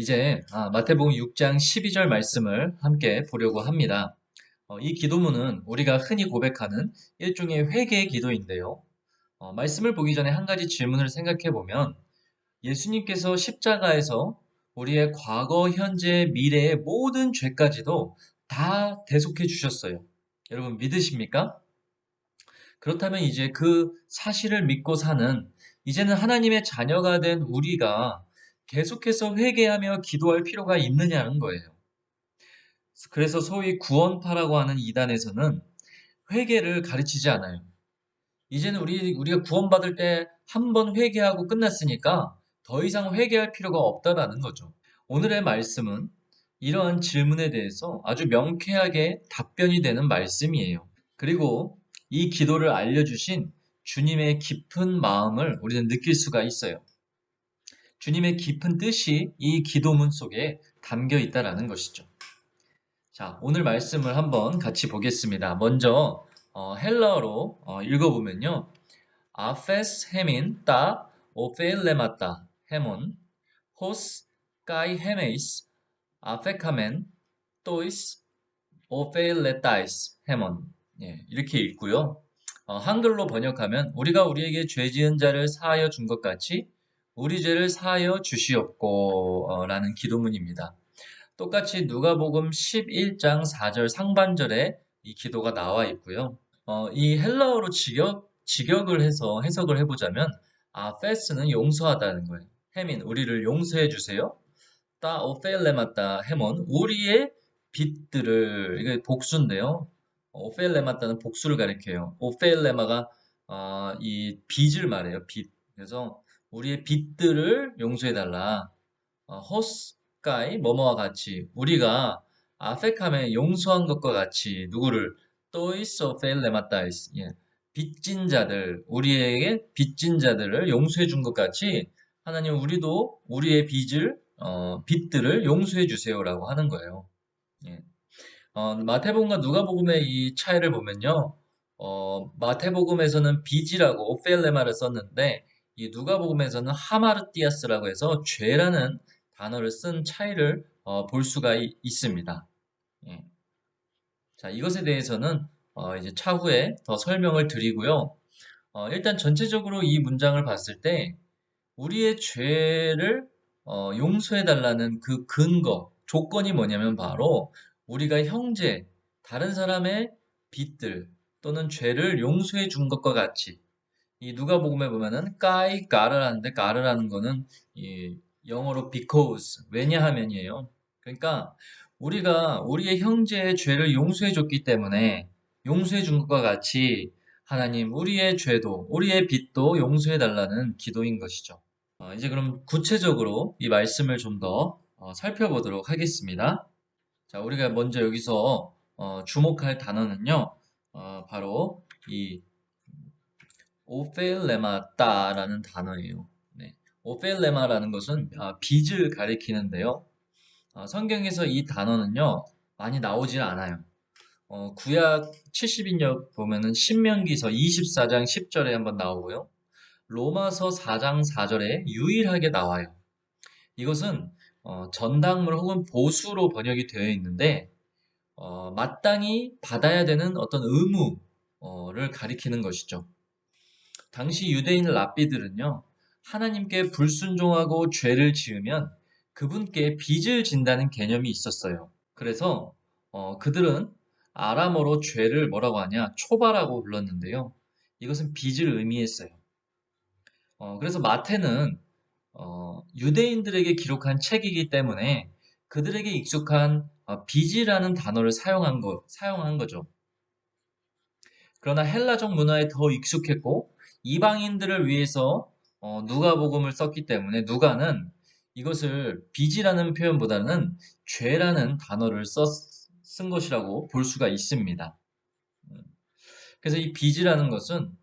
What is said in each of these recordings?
이제 마태복음 6장 12절 말씀을 함께 보려고 합니다. 이 기도문은 우리가 흔히 고백하는 일종의 회개의 기도인데요. 말씀을 보기 전에 한 가지 질문을 생각해 보면 예수님께서 십자가에서 우리의 과거, 현재, 미래의 모든 죄까지도 다 대속해 주셨어요. 여러분 믿으십니까? 그렇다면 이제 그 사실을 믿고 사는 이제는 하나님의 자녀가 된 우리가 계속해서 회개하며 기도할 필요가 있느냐는 거예요. 그래서 소위 구원파라고 하는 이단에서는 회개를 가르치지 않아요. 이제는 우리가 구원받을 때 한 번 회개하고 끝났으니까 더 이상 회개할 필요가 없다라는 거죠. 오늘의 말씀은 이러한 질문에 대해서 아주 명쾌하게 답변이 되는 말씀이에요. 그리고 이 기도를 알려주신 주님의 깊은 마음을 우리는 느낄 수가 있어요. 주님의 깊은 뜻이 이 기도문 속에 담겨 있다라는 것이죠. 자, 오늘 말씀을 한번 같이 보겠습니다. 먼저 헬라어로 읽어보면요. 아페스 헤민 따 오페일레마따 헤몬 호스 까이 헤메이스 아페카멘 또이스 오페일레타이스 헤몬 이렇게 읽고요. 한글로 번역하면 우리가 우리에게 죄 지은 자를 사하여 준 것 같이 우리 죄를 사하여 주시옵고 라는 기도문입니다. 똑같이 누가복음 11장 4절 상반절에 이 기도가 나와 있고요. 이 헬라어로 직역을 해서 해석을 해보자면 페스는 용서하다는 거예요. 해민, 우리를 용서해 주세요. 따 오펠레마따 해몬, 우리의 빚들을, 이게 복수인데요. 오펠레마따는 복수를 가리켜요. 오펠레마가 이 빚을 말해요. 빚. 그래서 우리의 빚들을 용서해 달라. 호스가이 뭐뭐와 같이 우리가 아페캄에 용서한 것과 같이 누구를 또이소 펠레마타이스 빚진 자들 우리에게 빚진 자들을 용서해 준 것 같이 하나님 우리도 우리의 빚들을 용서해 주세요라고 하는 거예요. 예. 마태복음과 누가복음의 이 차이를 보면요. 마태복음에서는 빚이라고 오펠레마를 썼는데 이 누가복음에서는 하마르티아스라고 해서 죄라는 단어를 쓴 차이를 볼 수가 있습니다. 예. 자, 이것에 대해서는 이제 차후에 더 설명을 드리고요. 일단 전체적으로 이 문장을 봤을 때 우리의 죄를 용서해 달라는 그 근거, 조건이 뭐냐면 바로 우리가 형제, 다른 사람의 빚들 또는 죄를 용서해 준 것과 같이 이 누가복음에 보면은 까이 까를 하는데 까르라는 거는 이 영어로 because 왜냐하면이에요. 그러니까 우리가 우리의 형제의 죄를 용서해 줬기 때문에 용서해 준 것과 같이 하나님 우리의 죄도 우리의 빚도 용서해 달라는 기도인 것이죠. 이제 그럼 구체적으로 이 말씀을 좀 더 살펴보도록 하겠습니다. 자, 우리가 먼저 여기서 주목할 단어는요, 바로 이 오펠레마따라는 단어예요. 네. 오펠레마라는 것은 빚을 가리키는데요. 성경에서 이 단어는요, 많이 나오질 않아요. 구약 70인역 보면은 신명기서 24장 10절에 한번 나오고요. 로마서 4장 4절에 유일하게 나와요. 이것은 전당물 혹은 보수로 번역이 되어 있는데 마땅히 받아야 되는 어떤 의무를 가리키는 것이죠. 당시 유대인 랍비들은요, 하나님께 불순종하고 죄를 지으면 그분께 빚을 진다는 개념이 있었어요. 그래서 그들은 아람어로 죄를 뭐라고 하냐? 초바라고 불렀는데요. 이것은 빚을 의미했어요. 그래서 마태는 유대인들에게 기록한 책이기 때문에 그들에게 익숙한 빚이라는 단어를 사용한 거죠. 그러나 헬라적 문화에 더 익숙했고 이방인들을 위해서 누가복음을 썼기 때문에 누가는 이것을 빚이라는 표현보다는 죄라는 단어를 쓴 것이라고 볼 수가 있습니다. 그래서 이 빚이라는 것은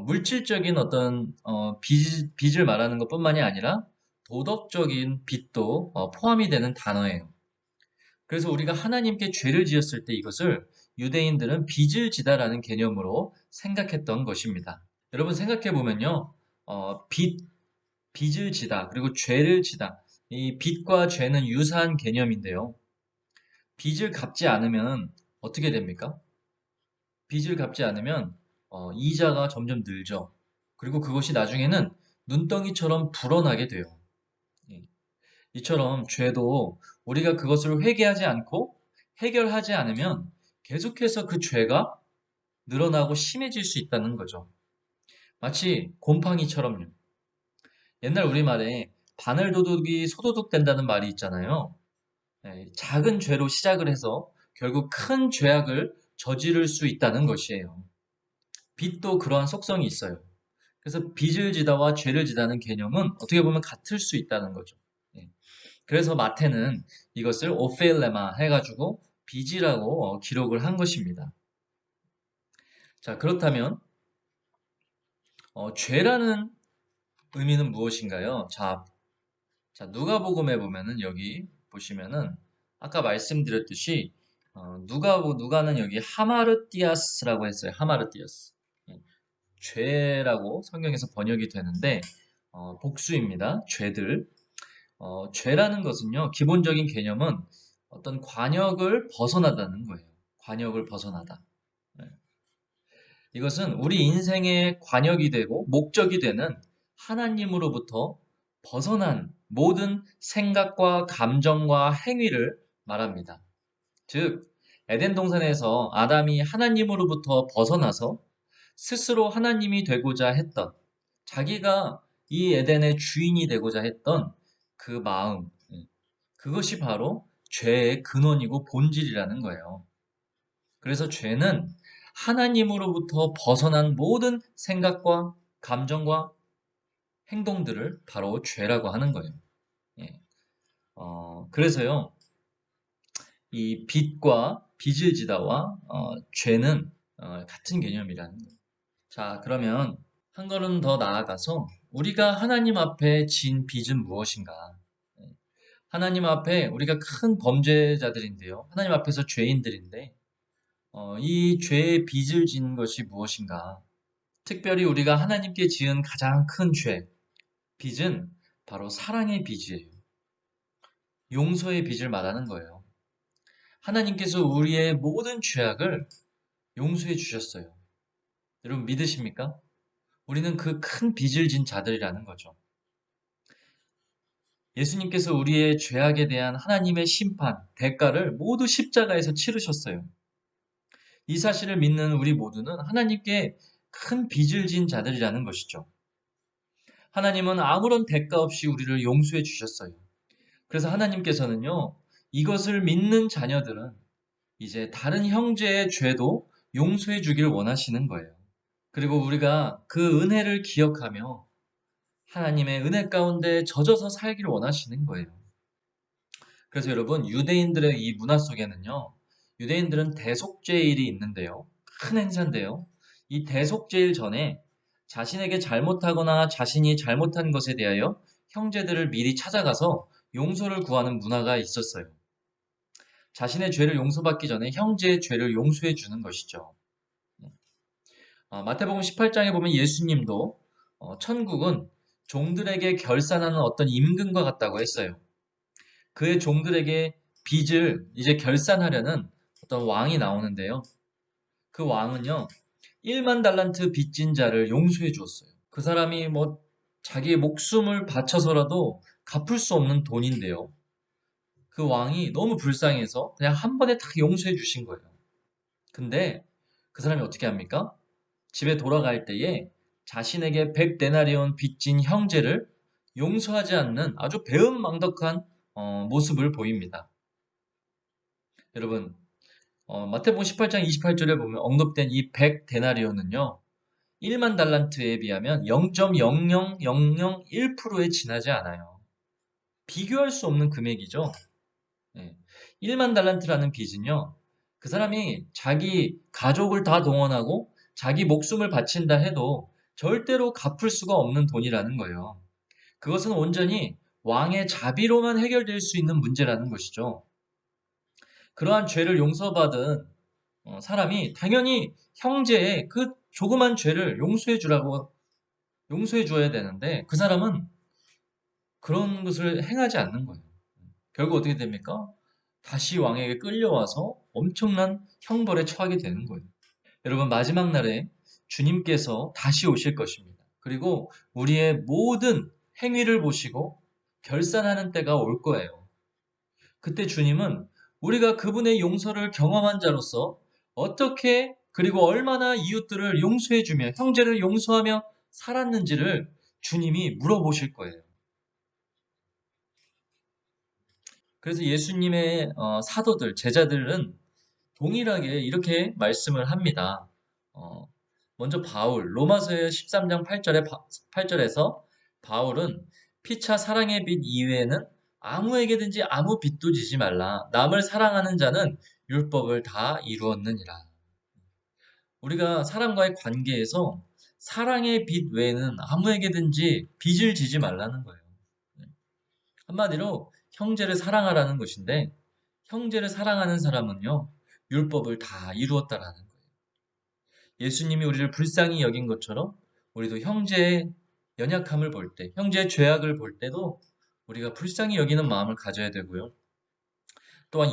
물질적인 어떤 빚을 말하는 것뿐만이 아니라 도덕적인 빚도 포함이 되는 단어예요. 그래서 우리가 하나님께 죄를 지었을 때 이것을 유대인들은 빚을 지다라는 개념으로 생각했던 것입니다. 여러분 생각해 보면요, 빚을 지다 그리고 죄를 지다 이 빚과 죄는 유사한 개념인데요. 빚을 갚지 않으면 어떻게 됩니까? 빚을 갚지 않으면 이자가 점점 늘죠. 그리고 그것이 나중에는 눈덩이처럼 불어나게 돼요. 예. 이처럼 죄도 우리가 그것을 회개하지 않고 해결하지 않으면 계속해서 그 죄가 늘어나고 심해질 수 있다는 거죠. 마치 곰팡이처럼요. 옛날 우리말에 바늘도둑이 소도둑 된다는 말이 있잖아요. 예, 작은 죄로 시작을 해서 결국 큰 죄악을 저지를 수 있다는 것이에요. 빚도 그러한 속성이 있어요. 그래서 빚을 지다와 죄를 지다는 개념은 어떻게 보면 같을 수 있다는 거죠. 예. 그래서 마태는 이것을 오페일레마 해가지고 빚이라고 기록을 한 것입니다. 자, 그렇다면 죄라는 의미는 무엇인가요? 자, 누가복음에 보면은 여기 보시면은 아까 말씀드렸듯이 누가는 여기 하마르티아스라고 했어요. 하마르티아스. 예, 죄라고 성경에서 번역이 되는데 복수입니다. 죄들. 죄라는 것은요, 기본적인 개념은 어떤 관역을 벗어나다는 거예요. 관역을 벗어나다. 네. 이것은 우리 인생의 관역이 되고 목적이 되는 하나님으로부터 벗어난 모든 생각과 감정과 행위를 말합니다. 즉, 에덴 동산에서 아담이 하나님으로부터 벗어나서 스스로 하나님이 되고자 했던, 자기가 이 에덴의 주인이 되고자 했던 그 마음, 그것이 바로 죄의 근원이고 본질이라는 거예요. 그래서 죄는 하나님으로부터 벗어난 모든 생각과 감정과 행동들을 바로 죄라고 하는 거예요. 예. 그래서요, 이 빚과 빚을 지다와 죄는 같은 개념이라는 거예요. 자, 그러면 한 걸음 더 나아가서 우리가 하나님 앞에 진 빚은 무엇인가? 예. 하나님 앞에 우리가 큰 범죄자들인데요. 하나님 앞에서 죄인들인데 이 죄의 빚을 지는 것이 무엇인가? 특별히 우리가 하나님께 지은 가장 큰 죄, 빚은 바로 사랑의 빚이에요. 용서의 빚을 말하는 거예요. 하나님께서 우리의 모든 죄악을 용서해 주셨어요. 여러분 믿으십니까? 우리는 그 큰 빚을 진 자들이라는 거죠. 예수님께서 우리의 죄악에 대한 하나님의 심판, 대가를 모두 십자가에서 치르셨어요. 이 사실을 믿는 우리 모두는 하나님께 큰 빚을 진 자들이라는 것이죠. 하나님은 아무런 대가 없이 우리를 용서해 주셨어요. 그래서 하나님께서는요, 이것을 믿는 자녀들은 이제 다른 형제의 죄도 용서해 주길 원하시는 거예요. 그리고 우리가 그 은혜를 기억하며 하나님의 은혜 가운데 젖어서 살기를 원하시는 거예요. 그래서 여러분, 유대인들의 이 문화 속에는요, 유대인들은 대속죄일이 있는데요. 큰 행사인데요. 이 대속죄일 전에 자신에게 잘못하거나 자신이 잘못한 것에 대하여 형제들을 미리 찾아가서 용서를 구하는 문화가 있었어요. 자신의 죄를 용서받기 전에 형제의 죄를 용서해 주는 것이죠. 마태복음 18장에 보면 예수님도 천국은 종들에게 결산하는 어떤 임금과 같다고 했어요. 그의 종들에게 빚을 이제 결산하려는 어떤 왕이 나오는데요. 그 왕은요, 1만 달란트 빚진 자를 용서해 주었어요. 그 사람이 뭐 자기의 목숨을 바쳐서라도 갚을 수 없는 돈인데요. 그 왕이 너무 불쌍해서 그냥 한 번에 다 용서해 주신 거예요. 근데 그 사람이 어떻게 합니까? 집에 돌아갈 때에 자신에게 100데나리온 빚진 형제를 용서하지 않는 아주 배은망덕한 모습을 보입니다. 여러분, 마태복음 18장 28절에 보면 언급된 이 100데나리온은요. 1만 달란트에 비하면 0.00001%에 지나지 않아요. 비교할 수 없는 금액이죠. 예. 1만 달란트라는 빚은요. 그 사람이 자기 가족을 다 동원하고 자기 목숨을 바친다 해도 절대로 갚을 수가 없는 돈이라는 거예요. 그것은 온전히 왕의 자비로만 해결될 수 있는 문제라는 것이죠. 그러한 죄를 용서받은 사람이 당연히 형제의 그 조그만 죄를 용서해 주라고 용서해 줘야 되는데 그 사람은 그런 것을 행하지 않는 거예요. 결국 어떻게 됩니까? 다시 왕에게 끌려와서 엄청난 형벌에 처하게 되는 거예요. 여러분, 마지막 날에 주님께서 다시 오실 것입니다. 그리고 우리의 모든 행위를 보시고 결산하는 때가 올 거예요. 그때 주님은 우리가 그분의 용서를 경험한 자로서 어떻게 그리고 얼마나 이웃들을 용서해주며 형제를 용서하며 살았는지를 주님이 물어보실 거예요. 그래서 예수님의 사도들, 제자들은 동일하게 이렇게 말씀을 합니다. 어, 먼저 바울, 로마서의 13장 8절에서 바울은 피차 사랑의 빚 이외에는 아무에게든지 아무 빚도 지지 말라. 남을 사랑하는 자는 율법을 다 이루었느니라. 우리가 사람과의 관계에서 사랑의 빚 외에는 아무에게든지 빚을 지지 말라는 거예요. 한마디로 형제를 사랑하라는 것인데 형제를 사랑하는 사람은요, 율법을 다 이루었다라는 거예요. 예수님이 우리를 불쌍히 여긴 것처럼 우리도 형제의 연약함을 볼 때, 형제의 죄악을 볼 때도 우리가 불쌍히 여기는 마음을 가져야 되고요. 또한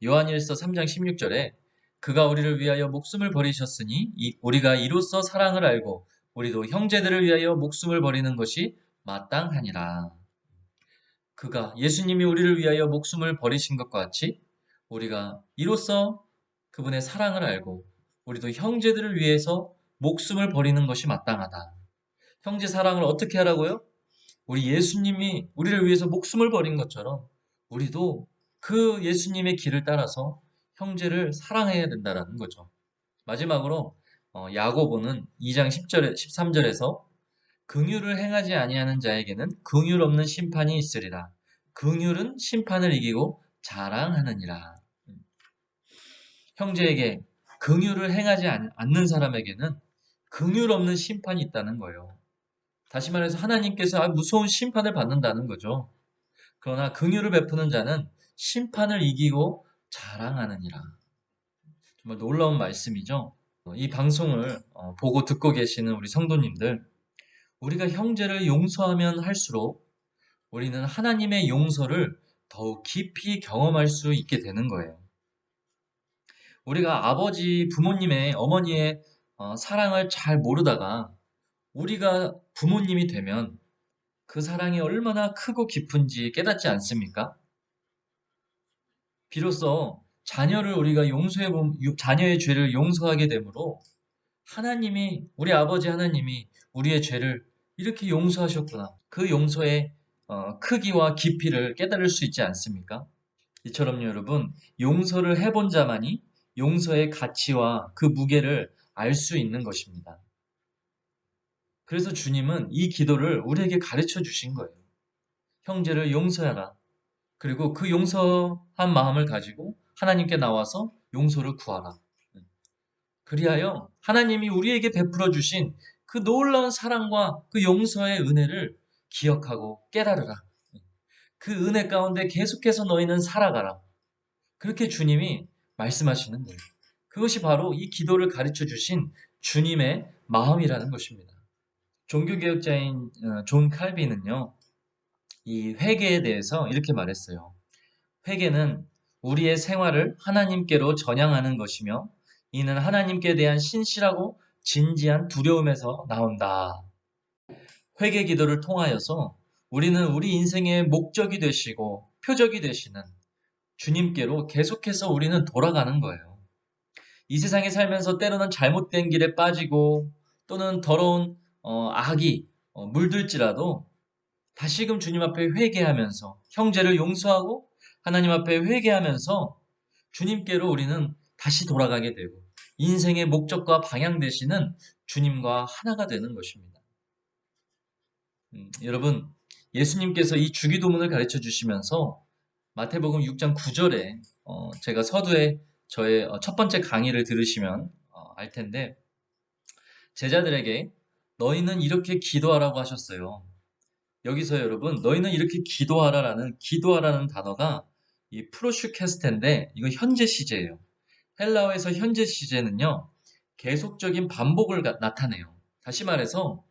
요한일서 3장 16절에 그가 우리를 위하여 목숨을 버리셨으니 우리가 이로써 사랑을 알고 우리도 형제들을 위하여 목숨을 버리는 것이 마땅하니라. 그가 예수님이 우리를 위하여 목숨을 버리신 것과 같이 우리가 이로써 그분의 사랑을 알고 우리도 형제들을 위해서 목숨을 버리는 것이 마땅하다. 형제 사랑을 어떻게 하라고요? 우리 예수님이 우리를 위해서 목숨을 버린 것처럼 우리도 그 예수님의 길을 따라서 형제를 사랑해야 된다는 거죠. 마지막으로 야고보는 2장 10절에 13절에서 긍휼을 행하지 아니하는 자에게는 긍휼 없는 심판이 있으리라. 긍휼은 심판을 이기고 자랑하느니라. 형제에게 긍휼을 행하지 않는 사람에게는 긍휼 없는 심판이 있다는 거예요. 다시 말해서 하나님께서 무서운 심판을 받는다는 거죠. 그러나 긍휼을 베푸는 자는 심판을 이기고 자랑하느니라. 정말 놀라운 말씀이죠. 이 방송을 보고 듣고 계시는 우리 성도님들, 우리가 형제를 용서하면 할수록 우리는 하나님의 용서를 더욱 깊이 경험할 수 있게 되는 거예요. 우리가 아버지, 부모님의, 어머니의 사랑을 잘 모르다가 우리가 부모님이 되면 그 사랑이 얼마나 크고 깊은지 깨닫지 않습니까? 비로소 자녀를 우리가 자녀의 죄를 용서하게 되므로 우리 아버지 하나님이 우리의 죄를 이렇게 용서하셨구나. 그 용서의 크기와 깊이를 깨달을 수 있지 않습니까? 이처럼요, 여러분, 용서를 해본 자만이 용서의 가치와 그 무게를 알 수 있는 것입니다. 그래서 주님은 이 기도를 우리에게 가르쳐 주신 거예요. 형제를 용서하라. 그리고 그 용서한 마음을 가지고 하나님께 나와서 용서를 구하라. 그리하여 하나님이 우리에게 베풀어 주신 그 놀라운 사랑과 그 용서의 은혜를 기억하고 깨달으라. 그 은혜 가운데 계속해서 너희는 살아가라. 그렇게 주님이 말씀하시는 거예요. 그것이 바로 이 기도를 가르쳐 주신 주님의 마음이라는 것입니다. 종교개혁자인 존 칼빈은요, 이 회개에 대해서 이렇게 말했어요. 회개는 우리의 생활을 하나님께로 전향하는 것이며 이는 하나님께 대한 신실하고 진지한 두려움에서 나온다. 회개 기도를 통하여서 우리는 우리 인생의 목적이 되시고 표적이 되시는 주님께로 계속해서 우리는 돌아가는 거예요. 이 세상에 살면서 때로는 잘못된 길에 빠지고 또는 더러운 악이 물들지라도 다시금 주님 앞에 회개하면서 형제를 용서하고 하나님 앞에 회개하면서 주님께로 우리는 다시 돌아가게 되고 인생의 목적과 방향 되시는 주님과 하나가 되는 것입니다. 여러분, 예수님께서 이 주기도문을 가르쳐 주시면서 마태복음 6장 9절에 제가 서두에 저의 첫 번째 강의를 들으시면 알 텐데 제자들에게 너희는 이렇게 기도하라고 하셨어요. 여기서 여러분 너희는 이렇게 기도하라라는 단어가 이 프로슈캐스테인데 이거 현재 시제예요. 헬라어에서 현재 시제는요 계속적인 반복을 나타내요. 다시 말해서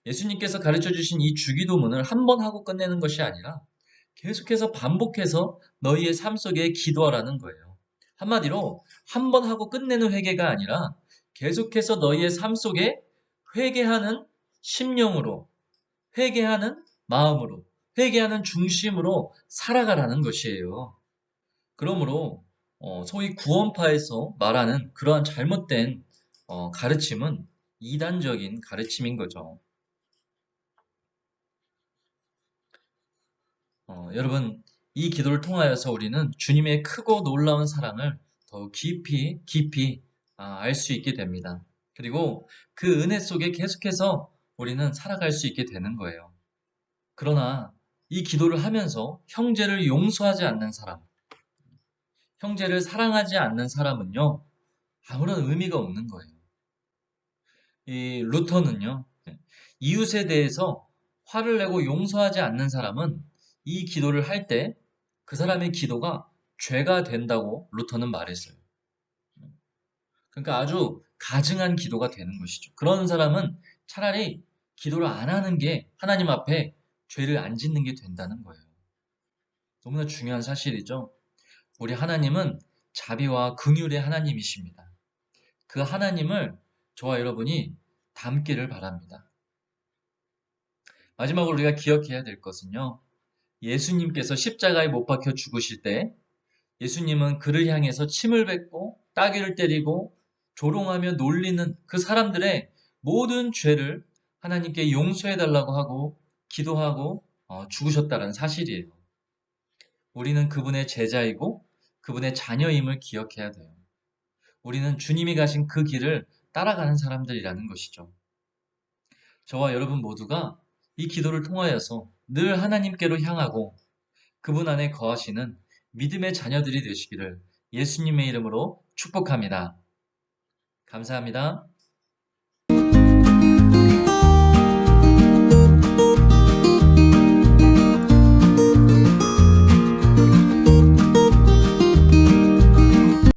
예수님께서 가르쳐 주신 이 주기도문을 한 번 하고 끝내는 것이 아니라 계속해서 반복해서 너희의 삶 속에 기도하라는 거예요. 한마디로 한 번 하고 끝내는 회개가 아니라 계속해서 너희의 삶 속에 회개하는 심령으로, 회개하는 마음으로, 회개하는 중심으로 살아가라는 것이에요. 그러므로 소위 구원파에서 말하는 그러한 잘못된 가르침은 이단적인 가르침인 거죠. 여러분, 이 기도를 통하여서 우리는 주님의 크고 놀라운 사랑을 더 깊이 알 수 있게 됩니다. 그리고 그 은혜 속에 계속해서 우리는 살아갈 수 있게 되는 거예요. 그러나 이 기도를 하면서 형제를 용서하지 않는 사람, 형제를 사랑하지 않는 사람은요, 아무런 의미가 없는 거예요. 이 루터는요, 이웃에 대해서 화를 내고 용서하지 않는 사람은 이 기도를 할 때 그 사람의 기도가 죄가 된다고 루터는 말했어요. 그러니까 아주 가증한 기도가 되는 것이죠. 그런 사람은 차라리 기도를 안 하는 게 하나님 앞에 죄를 안 짓는 게 된다는 거예요. 너무나 중요한 사실이죠. 우리 하나님은 자비와 긍휼의 하나님이십니다. 그 하나님을 저와 여러분이 닮기를 바랍니다. 마지막으로 우리가 기억해야 될 것은요. 예수님께서 십자가에 못 박혀 죽으실 때 예수님은 그를 향해서 침을 뱉고 따귀를 때리고 조롱하며 놀리는 그 사람들의 모든 죄를 하나님께 용서해달라고 하고 기도하고 죽으셨다는 사실이에요. 우리는 그분의 제자이고 그분의 자녀임을 기억해야 돼요. 우리는 주님이 가신 그 길을 따라가는 사람들이라는 것이죠. 저와 여러분 모두가 이 기도를 통하여서 늘 하나님께로 향하고 그분 안에 거하시는 믿음의 자녀들이 되시기를 예수님의 이름으로 축복합니다. 감사합니다.